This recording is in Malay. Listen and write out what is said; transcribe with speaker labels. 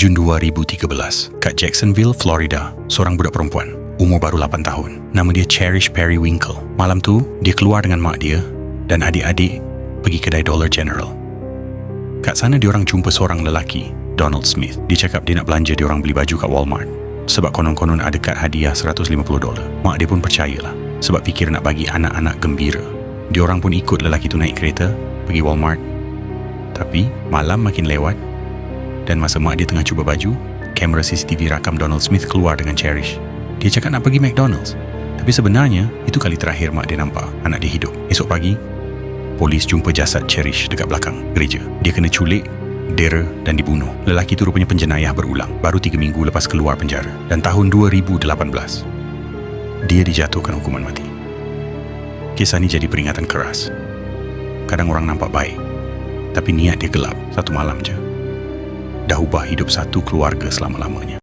Speaker 1: Jun 2013, kat Jacksonville, Florida, seorang budak perempuan, umur baru 8 tahun. Nama dia Cherish Periwinkle. Malam tu, dia keluar dengan mak dia dan adik-adik pergi kedai Dollar General. Kat sana diorang jumpa seorang lelaki, Donald Smith. Dia cakap dia nak belanja diorang beli baju kat Walmart sebab konon-konon ada kad hadiah $150. Mak dia pun percayalah sebab fikir nak bagi anak-anak gembira. Diorang pun ikut lelaki tu naik kereta pergi Walmart. Tapi malam makin lewat dan masa mak dia tengah cuba baju, kamera CCTV rakam Donald Smith keluar dengan Cherish. Dia cakap nak pergi McDonald's. Tapi sebenarnya, itu kali terakhir mak dia nampak anak dia hidup. Esok pagi, polis jumpa jasad Cherish dekat belakang gereja. Dia kena culik, dera dan dibunuh. Lelaki itu rupanya penjenayah berulang, baru 3 minggu lepas keluar penjara. Dan tahun 2018, dia dijatuhkan hukuman mati. Kisah ni jadi peringatan keras. Kadang orang nampak baik, tapi niat dia gelap. Satu malam je dah ubah hidup satu keluarga selama-lamanya.